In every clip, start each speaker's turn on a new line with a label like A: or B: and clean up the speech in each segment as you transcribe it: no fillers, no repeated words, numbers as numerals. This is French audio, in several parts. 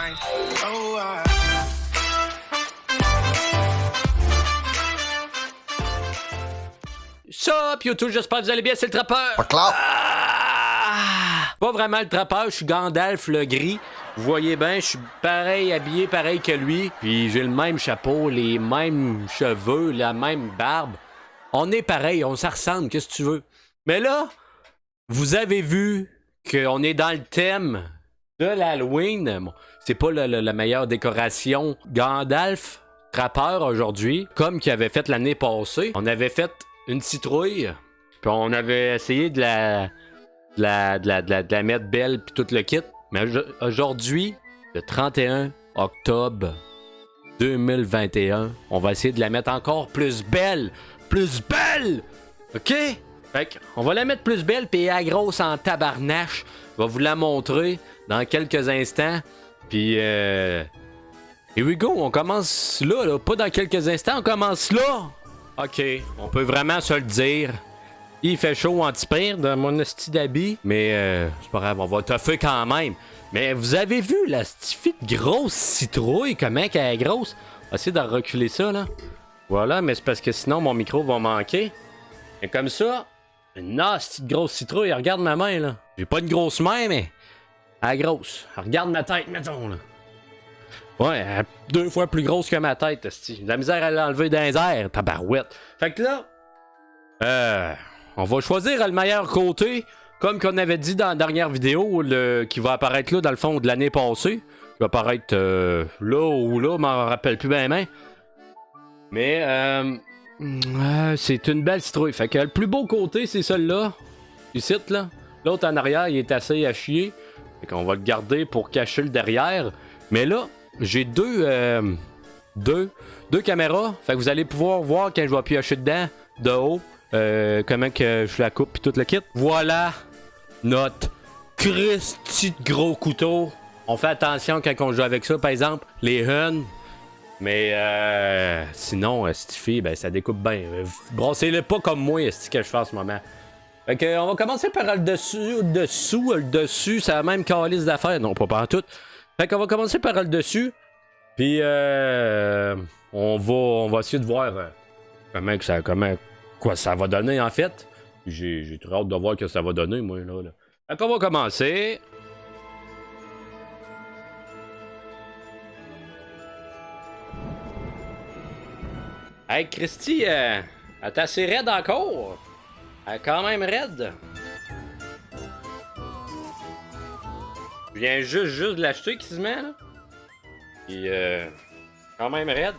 A: mine. Oh,
B: Sup, YouTube, j'espère que vous allez bien, c'est le trappeur.
C: Pas clair.
B: Pas vraiment le trappeur, je suis Gandalf le gris. Vous voyez bien, je suis pareil, habillé pareil que lui. Puis j'ai le même chapeau, les mêmes cheveux, la même barbe. On est pareil, on s'en ressemble, qu'est-ce que tu veux. Mais là, vous avez vu qu'on est dans le thème de l'Halloween. Bon, c'est pas la meilleure décoration. Gandalf, trappeur aujourd'hui, comme qu'il avait fait l'année passée. On avait fait une citrouille, puis on avait essayé de la mettre belle, puis tout le kit. Mais aujourd'hui, le 31 octobre 2021, on va essayer de la mettre encore plus belle! Plus belle! OK? Fait on va la mettre plus belle, puis à grosse en tabarnache. Je vais vous la montrer dans quelques instants. Puis, here we go, on commence là, pas dans quelques instants, on commence là! OK, on peut vraiment se le dire. Il fait chaud anti-pire dans mon esti d'habit, mais c'est pas grave, on va toffer quand même. Mais vous avez vu la stifite grosse citrouille, comment qu'elle est grosse? On va essayer de reculer ça, là. Voilà, mais c'est parce que sinon mon micro va manquer. Et comme ça, une petite grosse citrouille, regarde ma main, là. J'ai pas une grosse main, mais elle est grosse. Regarde ma tête, mettons, là. Ouais, elle est 2 fois plus grosse que ma tête, esti. J'ai de la misère à l'enlever dans les airs, tabarouette. Fait que là, on va choisir le meilleur côté, comme qu'on avait dit dans la dernière vidéo, qui va apparaître là, dans le fond, de l'année passée. Qui va apparaître là ou là, je m'en rappelle plus bien. Mais, c'est une belle citrouille. Fait que le plus beau côté, c'est celui-là. Ici, là. L'autre en arrière, il est assez à chier. Fait qu'on va le garder pour cacher le derrière. Mais là, j'ai deux caméras. Fait que vous allez pouvoir voir quand je vais piocher dedans, de haut. Comment que je la coupe puis tout le kit. Voilà notre Christy de gros couteau. On fait attention quand on joue avec ça, par exemple, les huns. Mais sinon, cette fille, ben ça découpe bien. Brassez-le pas comme moi, c'est ce que je fais en ce moment. Fait que on va commencer par le dessus. Le dessus, c'est la même calice d'affaires. Non, pas en tout. Fait qu'on va commencer par le dessus. Puis on va essayer de voir quoi ça va donner en fait. J'ai très hâte de voir que ça va donner, moi, là. Fait qu'on va commencer. Hey, Christy, elle est assez raide encore. Elle est quand même raide. Je viens juste de l'acheter quasiment, là. Puis, quand même raide.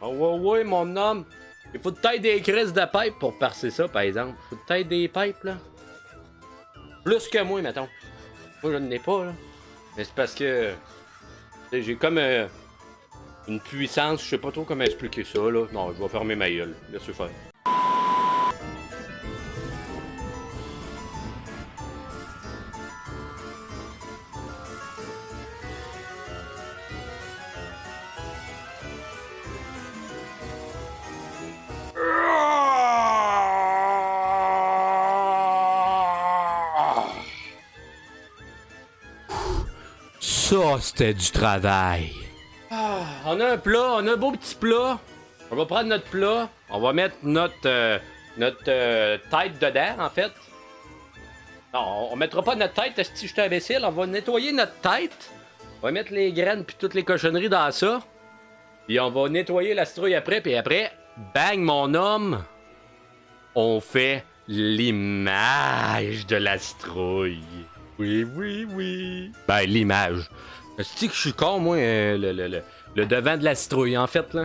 B: Oh, ouais, mon homme. Il faut peut-être des crises de pipe pour percer ça, par exemple. Il faut peut-être des pipes, là. Plus que moi, mettons. Moi, je n'en ai pas, là. Mais c'est parce que j'ai comme une puissance, je sais pas trop comment expliquer ça, là. Non, je vais fermer ma gueule. Laisse-le faire. Ça, c'était du travail. On a un plat, on a un beau petit plat. On va prendre notre plat. On va mettre notre tête dedans, en fait. Non, on mettra pas notre tête, si je suis imbécile. On va nettoyer notre tête. On va mettre les graines puis toutes les cochonneries dans ça. Puis on va nettoyer la citrouille après. Puis après, bang, mon homme. On fait l'image de la citrouille. Oui. Ben, l'image. C'est que je suis con, moi, le devant de la citrouille, en fait, là.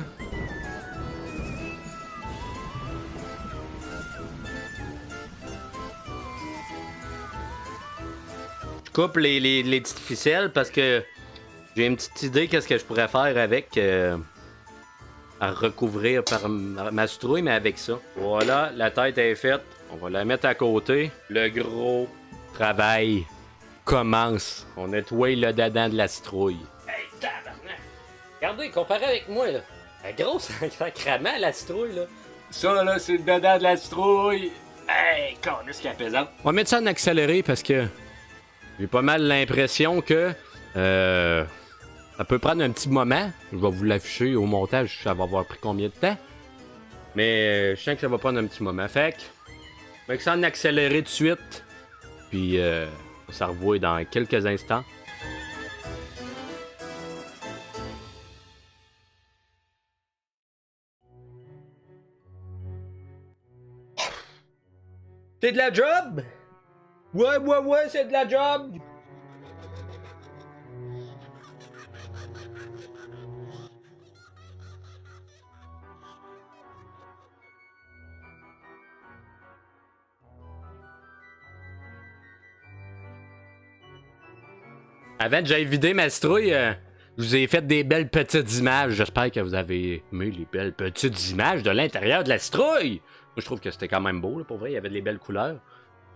B: Je coupe les petites ficelles parce que j'ai une petite idée qu'est-ce que je pourrais faire avec à recouvrir par ma citrouille, mais avec ça. Voilà, la tête est faite. On va la mettre à côté. Le gros travail commence. On nettoie le dedans de la citrouille. Hey, tabarnak! Regardez, comparé avec moi, là. Elle est grosse, cramant, la citrouille, là. Ça, là, c'est le dedans de la citrouille. Hey, qu'est-ce qu'elle est pesante. On va mettre ça en accéléré parce que j'ai pas mal l'impression que ça ça peut prendre un petit moment. Je vais vous l'afficher au montage, ça va avoir pris combien de temps. Mais je sens que ça va prendre un petit moment. Fait que ça en accéléré de suite. Puis on se revoit dans quelques instants. C'est de la job? Ouais, c'est de la job! Avant que j'aille vider ma citrouille, je vous ai fait des belles petites images. J'espère que vous avez aimé les belles petites images de l'intérieur de la citrouille. Moi, je trouve que c'était quand même beau, là, pour vrai. Il y avait des belles couleurs.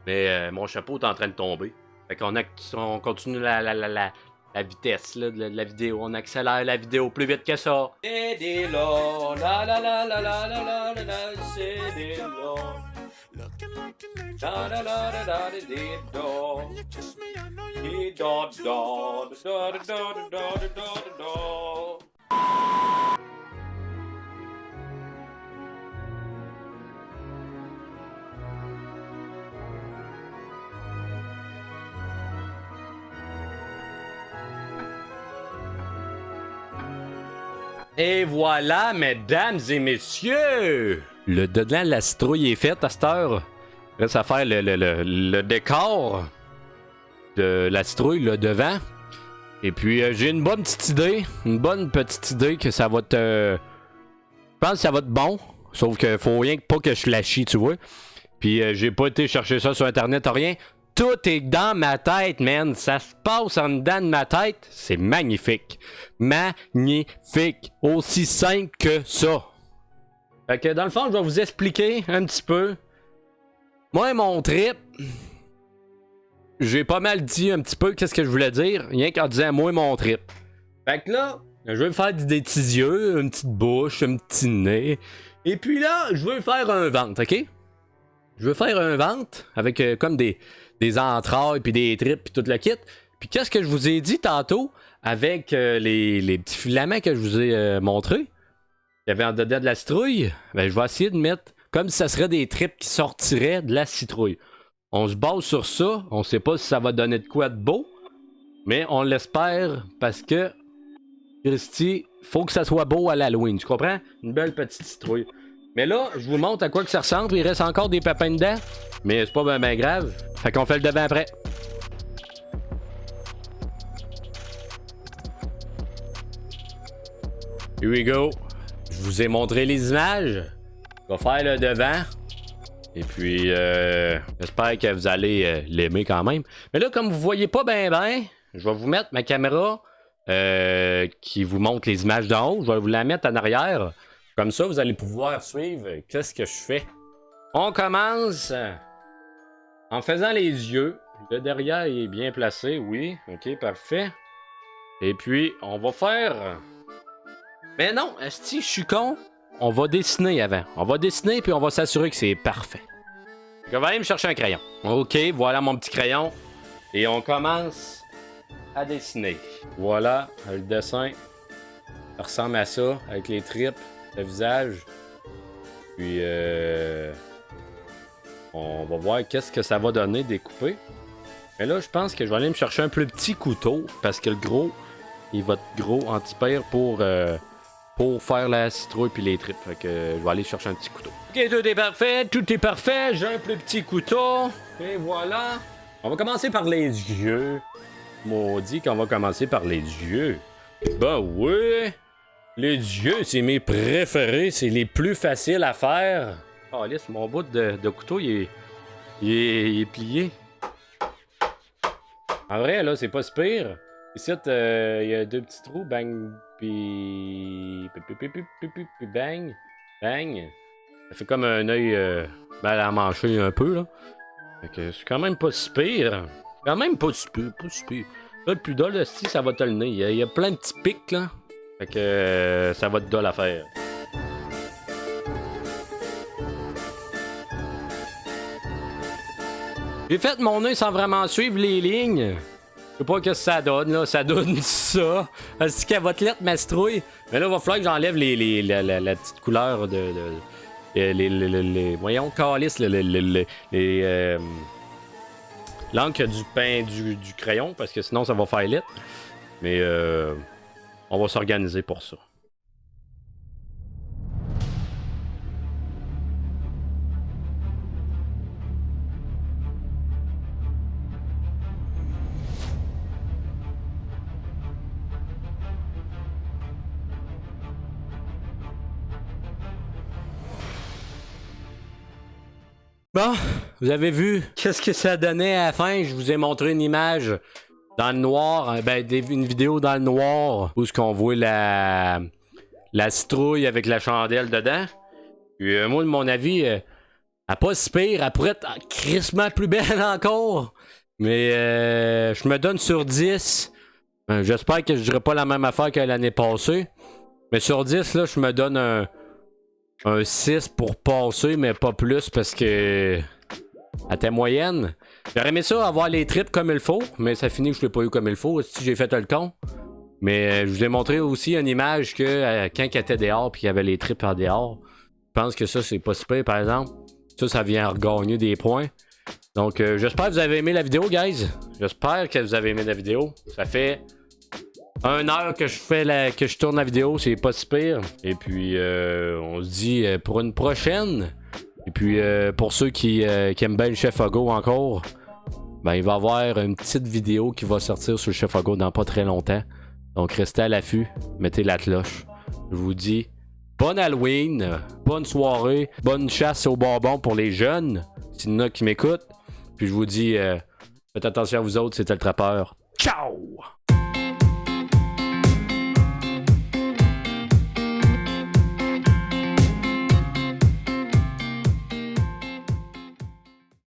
B: Mais mon chapeau est en train de tomber. Fait qu'on on continue la vitesse là, de la vidéo. On accélère la vidéo plus vite que ça. C'est des là, c'est des là. Da da da da da da da. Dee da da da da da da da da. Et voilà, mesdames et messieurs! Le dedans de la citrouille est fait à cette heure. Il reste à faire le décor de la citrouille, le devant. Et puis, j'ai une bonne petite idée. Une bonne petite idée que ça va te... Je pense que ça va être bon. Sauf qu'il faut rien que pas que je la chie, tu vois. Puis, j'ai pas été chercher ça sur Internet, rien. Tout est dans ma tête, man. Ça se passe en dedans de ma tête. C'est magnifique. Magnifique. Aussi simple que ça. Fait que dans le fond, je vais vous expliquer un petit peu. Moi, mon trip, j'ai pas mal dit un petit peu qu'est-ce que je voulais dire, rien qu'en disant moi, mon trip. Fait que là, je veux me faire des petits yeux, une petite bouche, un petit nez. Et puis là, je veux faire un ventre, ok? Je veux faire un ventre avec comme des entrailles, puis des tripes, puis tout le kit. Puis qu'est-ce que je vous ai dit tantôt avec les petits filaments que je vous ai montrés? Il y avait en dedans de la citrouille. Ben, je vais essayer de mettre comme si ça serait des tripes qui sortiraient de la citrouille. On se base sur ça. On sait pas si ça va donner de quoi de beau. Mais on l'espère parce que, Christy, faut que ça soit beau à l'Halloween. Tu comprends? Une belle petite citrouille. Mais là, je vous montre à quoi que ça ressemble. Il reste encore des pépins dedans. Mais c'est pas bien grave. Fait qu'on fait le devant après. Here we go. Je vous ai montré les images. Je vais faire le devant. Et puis, j'espère que vous allez l'aimer quand même. Mais là, comme vous voyez pas ben, je vais vous mettre ma caméra qui vous montre les images d'en haut. Je vais vous la mettre en arrière. Comme ça, vous allez pouvoir suivre qu'est-ce que je fais. On commence en faisant les yeux. Le derrière est bien placé, oui. Ok, parfait. Et puis, on va faire... Mais non, esti, je suis con. On va dessiner avant. On va dessiner puis on va s'assurer que c'est parfait. Je vais aller me chercher un crayon. Ok, voilà mon petit crayon. Et on commence à dessiner. Voilà, le dessin. Ça ressemble à ça, avec les tripes, le visage. Puis, on va voir qu'est-ce que ça va donner découpé. Mais là, je pense que je vais aller me chercher un plus petit couteau. Parce que le gros, il va être gros anti-pire pour faire la citrouille puis les tripes. Fait que je vais aller chercher un petit couteau. Ok, tout est parfait. J'ai un plus petit couteau. Et voilà. On va commencer par les yeux. Maudit qu'on va commencer par les yeux. Ben oui. Les yeux, c'est mes préférés. C'est les plus faciles à faire. Oh, lisse, mon bout de couteau, il est plié. En vrai, là, c'est pas si pire. Ici, il y a deux petits trous, bang, puis bang, bang. Ça fait comme un œil mal à manger un peu, là. Fait que c'est quand même pas si pire. Quand même pas si pire, pas si pire. Là, le plus dole, si ça va te le nez. Il y a plein de petits pics, là. Fait que ça va te dole à faire. J'ai fait mon nez sans vraiment suivre les lignes. Je sais pas ce que ça donne, là. Ça donne ça. Est-ce qu'elle va te lettre m'astrouille? Mais là, il va falloir que j'enlève la petite couleur voyons, calice, l'encre du pain du crayon, parce que sinon, ça va faire lettre. Mais on va s'organiser pour ça. Bon, vous avez vu qu'est-ce que ça donnait à la fin? Je vous ai montré une image dans le noir, une vidéo dans le noir où ce qu'on voit la citrouille avec la chandelle dedans. Puis moi, de mon avis, elle pas si pire, elle pourrait être crissement plus belle encore. Mais je me donne sur 10. J'espère que je dirai pas la même affaire que l'année passée. Mais sur 10, là, je me donne un 6 pour passer, mais pas plus parce que à ta moyenne. J'aurais aimé ça avoir les tripes comme il faut, mais ça finit que je l'ai pas eu comme il faut. Si j'ai fait le con. Mais je vous ai montré aussi une image que quand il était dehors puis qu'il y avait les tripes en dehors. Je pense que ça, c'est pas super par exemple. Ça vient regagner des points. Donc j'espère que vous avez aimé la vidéo, guys. J'espère que vous avez aimé la vidéo. Ça fait 1 heure que je tourne la vidéo, c'est pas si pire. Et puis on se dit pour une prochaine. Et puis pour ceux qui aiment bien le Chef Hugo encore, ben il va y avoir une petite vidéo qui va sortir sur le Chef Hugo dans pas très longtemps. Donc restez à l'affût, mettez la cloche. Je vous dis bonne Halloween, bonne soirée, bonne chasse aux bonbons pour les jeunes, s'il y en a qui m'écoutent. Puis je vous dis faites attention à vous autres, c'était le trappeur. Ciao!